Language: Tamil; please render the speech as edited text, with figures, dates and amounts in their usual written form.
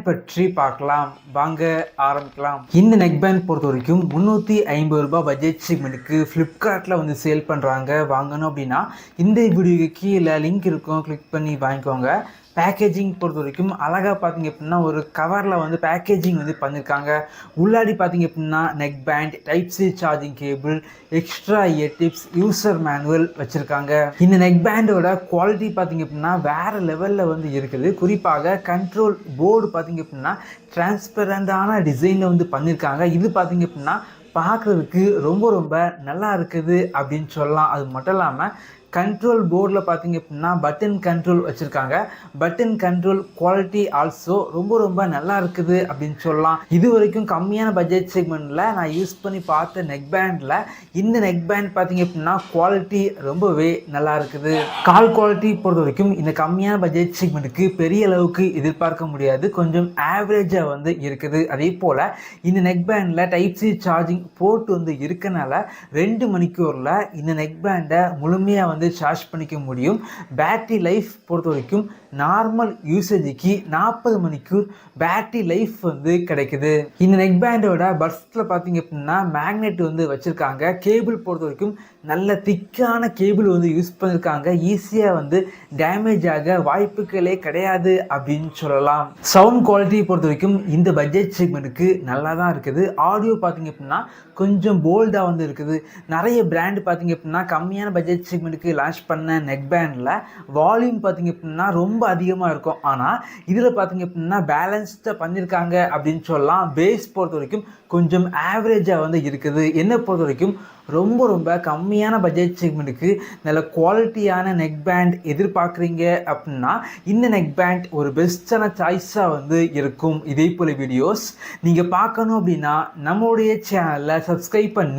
பற்றி பார்க்கலாம். வாங்க ஆரம்பிக்கலாம். இந்த நெக் பேண்ட் பொறுத்த வரைக்கும் 350 ரூபாய் பட்ஜெட் செக்மெண்ட்டுக்கு ஃப்ளிப்கார்ட்டில் வந்து சேல் பண்ணுறாங்க. வாங்கணும் அப்படின்னா இந்த வீடியோக்கு கீழே லிங்க் இருக்கும், கிளிக் பண்ணி வாங்கிக்கோங்க. பேக்கேஜிங் பொறுத்த வரைக்கும் அழகாக பார்த்தீங்க அப்படின்னா ஒரு கவரில் வந்து பேக்கேஜிங் வந்து பண்ணியிருக்காங்க. உள்ளாடி பார்த்தீங்க அப்படின்னா neck band, type C charging cable, extra year tips, user manual வச்சுருக்காங்க. இந்த நெக் பேண்டோட குவாலிட்டி பார்த்தீங்க அப்படின்னா வேறு லெவலில் வந்து இருக்குது. குறிப்பாக கண்ட்ரோல் போர்டு பார்த்தீங்க அப்படின்னா டிரான்ஸ்பரண்டான டிசைனில் வந்து பண்ணியிருக்காங்க. இது பார்த்தீங்க அப்படின்னா பார்க்குறதுக்கு ரொம்ப நல்லா இருக்குது அப்படின்னு சொல்லலாம். அது மட்டும் இல்லாமல் கண்ட்ரோல் போர்டில் பார்த்தீங்க அப்படின்னா பட்டன் கண்ட்ரோல் வச்சுருக்காங்க. பட்டன் கண்ட்ரோல் குவாலிட்டி ஆல்சோ ரொம்ப நல்லா இருக்குது அப்படின்னு சொல்லலாம். இது வரைக்கும் கம்மியான பட்ஜெட் செக்மெண்ட்டில் நான் யூஸ் பண்ணி பார்த்த நெக் பேண்டில் இந்த நெக் பேண்ட் பார்த்தீங்க அப்படின்னா குவாலிட்டி ரொம்பவே நல்லா இருக்குது. கால் குவாலிட்டி பொறுத்த வரைக்கும் இந்த கம்மியான பட்ஜெட் செக்மெண்ட்டுக்கு பெரிய அளவுக்கு எதிர்பார்க்க முடியாது, கொஞ்சம் ஆவரேஜாக வந்து இருக்குது. அதே போல் இந்த நெக் பேண்டில் டைப் சி சார்ஜிங் போர்ட் வந்து இருக்கனால 2 மணிக்கூரில் இந்த நெக் பேண்டை முழுமையாக வந்து சார்ஜ் பண்ணிக்க முடியும். பேட்டரி லைஃப் பொறுத்த வரைக்கும் நார்மல் யூசேஜுக்கு 40 மணிக்கூர் பேட்டரி லைஃப் வந்து கிடைக்குது. இந்த நெக் பேண்டோட பட்ஸில் பார்த்தீங்க அப்படின்னா மேக்னெட் வந்து வச்சுருக்காங்க. கேபிள் பொறுத்த வரைக்கும் நல்ல திக்கான கேபிள் வந்து யூஸ் பண்ணியிருக்காங்க. ஈஸியாக வந்து டேமேஜ் ஆக வாய்ப்புகளே கிடையாது அப்படின்னு சொல்லலாம். சவுண்ட் குவாலிட்டி பொறுத்த வரைக்கும் இந்த பட்ஜெட் செக்மெண்ட்டுக்கு நல்லா தான் இருக்குது. ஆடியோ பார்த்தீங்க அப்படின்னா கொஞ்சம் போல்டாக வந்து இருக்குது. நிறைய பிராண்டு பார்த்தீங்க அப்படின்னா கம்மியான பட்ஜெட் செக்மெண்ட்டுக்கு லான்ச் பண்ண நெக் பேண்டில் வால்யூம் பார்த்தீங்க அப்படின்னா ரொம்ப அதிகமாக இருக்கும். ஆனால் இதில் பார்த்தீங்க அப்படின்னா பேலன்ஸ்டாக பண்ணியிருக்காங்க அப்படின்னு சொல்லலாம். பேஸ் பொறுத்த வரைக்கும் கொஞ்சம் ஆவரேஜாக வந்து இருக்குது. என்னை பொறுத்த வரைக்கும் ரொம்ப கம்மியான பட்ஜெட் செக்மெண்ட்டுக்கு நல்ல குவாலிட்டியான நெக் பேண்ட் எதிர்பார்க்குறீங்க அப்படின்னா இந்த நெக் பேண்ட் ஒரு பெஸ்ட்டான சாய்ஸாக வந்து இருக்கும். இதே போல் வீடியோஸ் நீங்கள் பார்க்கணும் அப்படின்னா நம்மளுடைய சேனலில் சப்ஸ்கிரைப் பண்ணி